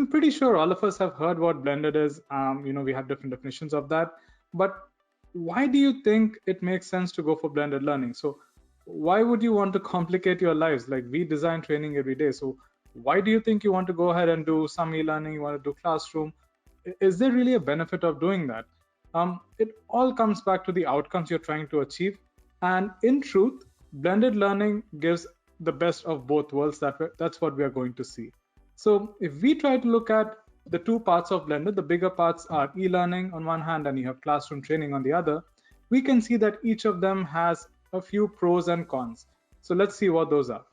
I'm pretty sure all of us have heard what blended is. We have different definitions of that. But why do you think it makes sense to go for blended learning? So why would you want to complicate your lives? Like, we design training every day. So why do you think you want to go ahead and do some e-learning, you want to do classroom? Is there really a benefit of doing that? It all comes back to the outcomes you're trying to achieve. And in truth, blended learning gives the best of both worlds. That's what we are going to see. So if we try to look at the two parts of blended, the bigger parts are e-learning on one hand and you have classroom training on the other, we can see that each of them has a few pros and cons. So let's see what those are.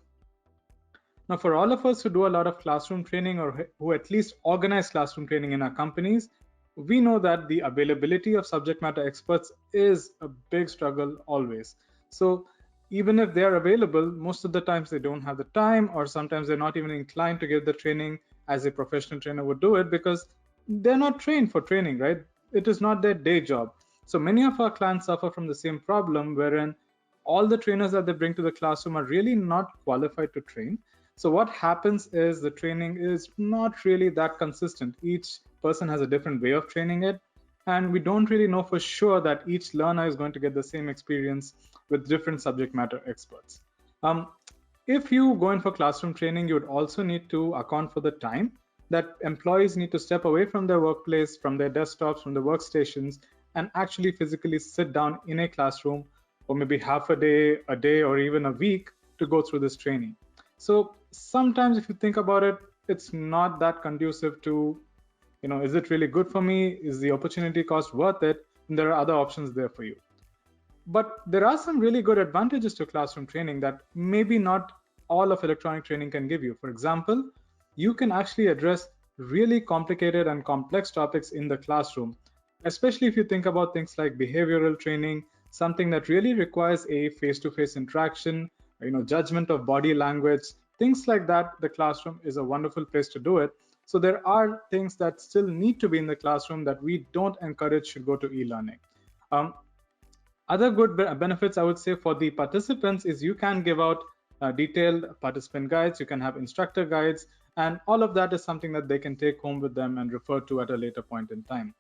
Now, for all of us who do a lot of classroom training or who at least organize classroom training in our companies, we know that the availability of subject matter experts is a big struggle always. So even if they're available, most of the times they don't have the time, or sometimes they're not even inclined to give the training as a professional trainer would do it, because they're not trained for training, right? It is not their day job. So many of our clients suffer from the same problem, wherein all the trainers that they bring to the classroom are really not qualified to train. So what happens is the training is not really that consistent. Each person has a different way of training it, and we don't really know for sure that each learner is going to get the same experience with different subject matter experts. If you go in for classroom training, you would also need to account for the time that employees need to step away from their workplace, from their desktops, from their workstations, and actually physically sit down in a classroom for maybe half a day, or even a week to go through this training. So sometimes if you think about it, it's not that conducive to, is it really good for me? Is the opportunity cost worth it? And there are other options there for you. But there are some really good advantages to classroom training that maybe not all of electronic training can give you. For example, you can actually address really complicated and complex topics in the classroom, especially if you think about things like behavioral training, something that really requires a face-to-face interaction, judgment of body language, things like that. The classroom is a wonderful place to do it. So there are things that still need to be in the classroom that we don't encourage should go to e-learning. Other good benefits, I would say, for the participants is you can give out detailed participant guides, you can have instructor guides, and all of that is something that they can take home with them and refer to at a later point in time.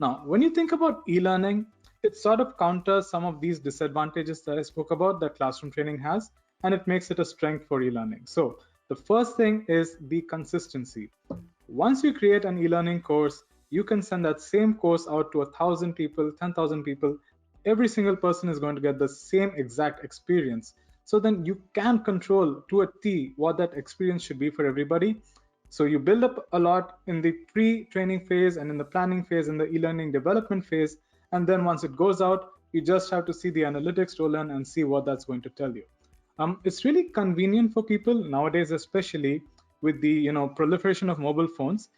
Now, when you think about e-learning, it sort of counters some of these disadvantages that I spoke about that classroom training has, and it makes it a strength for e-learning. So the first thing is the consistency. Once you create an e-learning course, you can send that same course out to 1,000 people, 10,000 people. Every single person is going to get the same exact experience. So then you can control to a T what that experience should be for everybody. So you build up a lot in the pre-training phase and in the planning phase and the e-learning development phase. And then once it goes out, you just have to see the analytics roll in and see what that's going to tell you. It's really convenient for people nowadays, especially with the proliferation of mobile phones.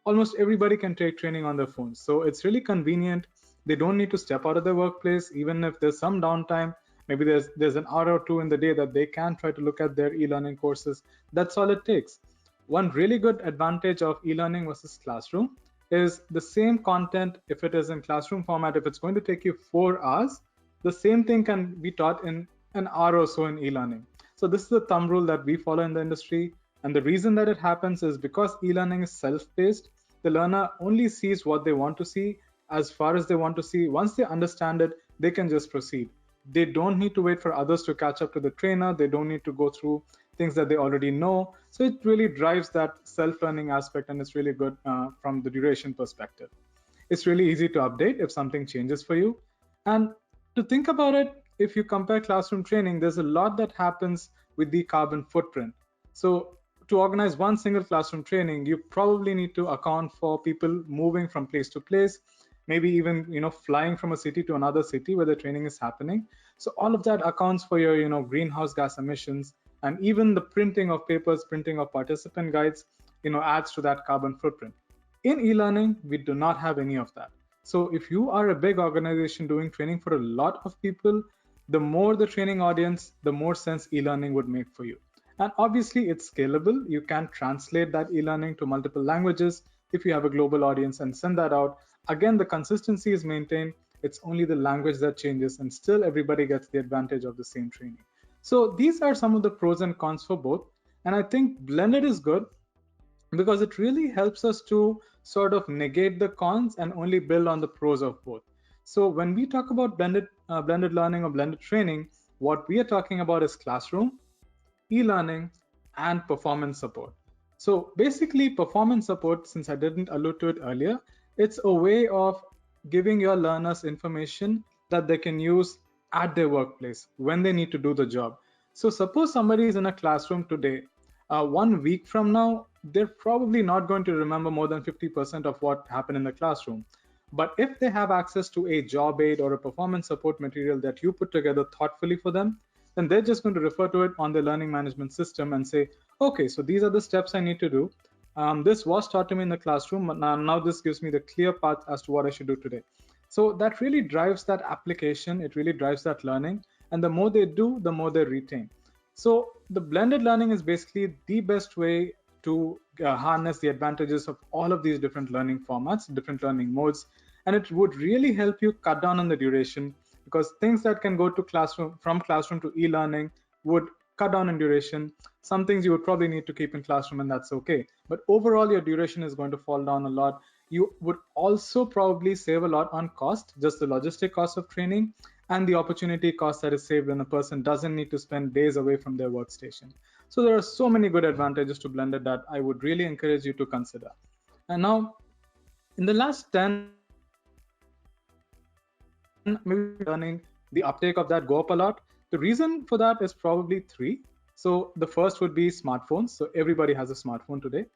Almost everybody can take training on their phones. So it's really convenient. They don't need to step out of their workplace, even if there's some downtime. Maybe there's an hour or two in the day that they can try to look at their e-learning courses. That's all it takes. One really good advantage of e-learning versus classroom is the same content. If it is in classroom format, if it's going to take you 4 hours, the same thing can be taught in an hour or so in e-learning. So this is the thumb rule that we follow in the industry. And the reason that it happens is because e-learning is self-paced. The learner only sees what they want to see as far as they want to see. Once they understand it, they can just proceed. They don't need to wait for others to catch up to the trainer. They don't need to go through things that they already know. So it really drives that self-learning aspect, and it's really good from the duration perspective. It's really easy to update if something changes for you. And to think about it, if you compare classroom training, there's a lot that happens with the carbon footprint. So to organize one single classroom training, you probably need to account for people moving from place to place, maybe even flying from a city to another city where the training is happening. So all of that accounts for your greenhouse gas emissions, and even the printing of papers, printing of participant guides, adds to that carbon footprint. In e-learning, we do not have any of that. So if you are a big organization doing training for a lot of people, the more the training audience, the more sense e-learning would make for you. And obviously it's scalable. You can translate that e-learning to multiple languages if you have a global audience and send that out. Again, the consistency is maintained. It's only the language that changes, and still everybody gets the advantage of the same training. So these are some of the pros and cons for both. And I think blended is good. because it really helps us to sort of negate the cons and only build on the pros of both. So when we talk about blended learning or blended training, what we are talking about is classroom, e-learning, and performance support. So basically, performance support, since I didn't allude to it earlier, it's a way of giving your learners information that they can use at their workplace when they need to do the job. So suppose somebody is in a classroom today. 1 week from now, they're probably not going to remember more than 50% of what happened in the classroom. But if they have access to a job aid or a performance support material that you put together thoughtfully for them, then they're just going to refer to it on their learning management system and say, okay, so these are the steps I need to do. This was taught to me in the classroom, but now this gives me the clear path as to what I should do today. So that really drives that application, it really drives that learning. And the more they do, the more they retain. So the blended learning is basically the best way to harness the advantages of all of these different learning formats, different learning modes, and it would really help you cut down on the duration, because things that can go to classroom from classroom to e-learning would cut down in duration. Some things you would probably need to keep in classroom, and that's okay. But overall, your duration is going to fall down a lot. You would also probably save a lot on cost, just the logistic cost of training and the opportunity cost that is saved when a person doesn't need to spend days away from their workstation. So there are so many good advantages to blended that I would really encourage you to consider. And now, in the last 10, maybe 15 years, we have seen learning, the uptake of that go up a lot. The reason for that is probably three. So the first would be smartphones. So everybody has a smartphone today.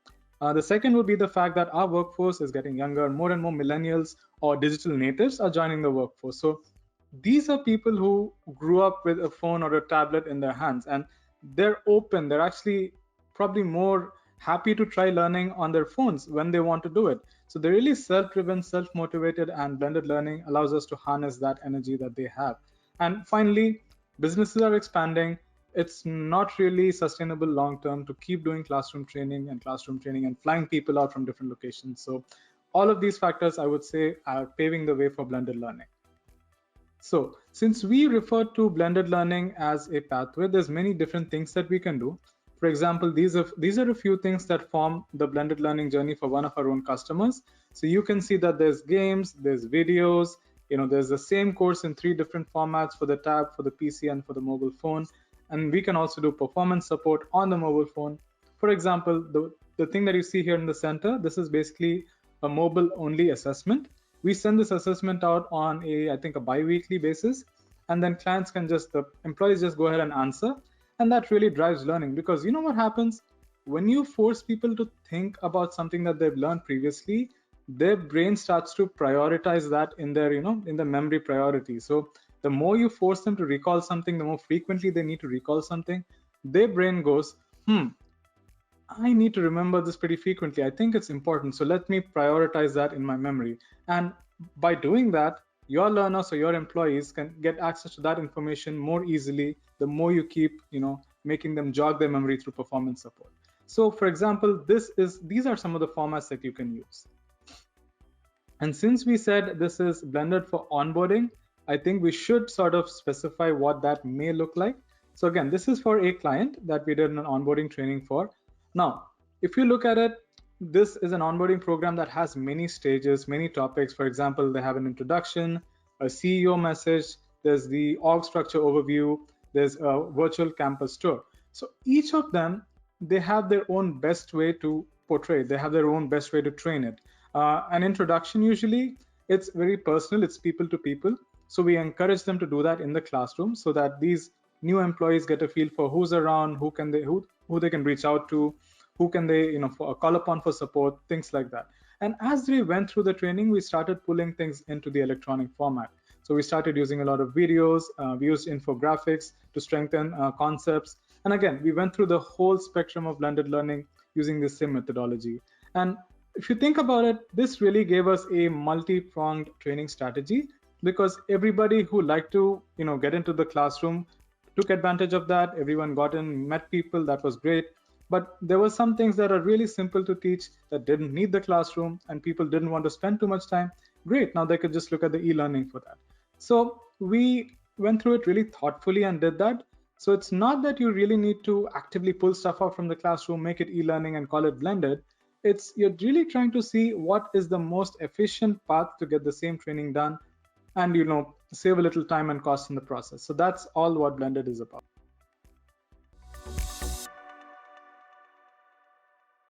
The second would be the fact that our workforce is getting younger. More and more millennials or digital natives are joining the workforce. So these are people who grew up with a phone or a tablet in their hands, and they're open. They're actually probably more happy to try learning on their phones when they want to do it. So they're really self-driven, self-motivated, and blended learning allows us to harness that energy that they have. And finally, businesses are expanding. It's not really sustainable long term to keep doing classroom training and flying people out from different locations. So all of these factors, I would say, are paving the way for blended learning. So since we refer to blended learning as a pathway, there's many different things that we can do. For example, these are a few things that form the blended learning journey for one of our own customers. So you can see that there's games, there's videos, there's the same course in 3 different formats for the tab, for the PC, and for the mobile phone. And we can also do performance support on the mobile phone. For example, the thing that you see here in the center, this is basically a mobile only assessment. We send this assessment out on I think a bi-weekly basis, and then the employees just go ahead and answer. And that really drives learning, because you know what happens when you force people to think about something that they've learned previously, their brain starts to prioritize that in their in the memory priority. So the more you force them to recall something, the more frequently they need to recall something, their brain goes, I need to remember this pretty frequently. I think it's important. So let me prioritize that in my memory. And by doing that, your learners or your employees can get access to that information more easily the more you keep, making them jog their memory through performance support. So for example, these are some of the formats that you can use. And since we said this is blended for onboarding, I think we should sort of specify what that may look like. So again, this is for a client that we did an onboarding training for. Now, if you look at it, this is an onboarding program that has many stages, many topics. For example, they have an introduction, a CEO message, there's the org structure overview, there's a virtual campus tour. So each of them, they have their own best way to portray, they have their own best way to train it. An introduction, usually, it's very personal, it's people to people. So we encourage them to do that in the classroom so that these new employees get a feel for who's around, who they can reach out to, who can they call upon for support, things like that. And as we went through the training, we started pulling things into the electronic format. So we started using a lot of videos, we used infographics to strengthen concepts. And again, we went through the whole spectrum of blended learning using the same methodology. And if you think about it, this really gave us a multi-pronged training strategy, because everybody who liked to get into the classroom took advantage of that. Everyone got in, met people, that was great. But there were some things that are really simple to teach that didn't need the classroom, and people didn't want to spend too much time. Great, now they could just look at the e-learning for that. So we went through it really thoughtfully and did that. So it's not that you really need to actively pull stuff out from the classroom, make it e-learning and call it blended. It's you're really trying to see what is the most efficient path to get the same training done, and save a little time and cost in the process. So that's all what blended is about.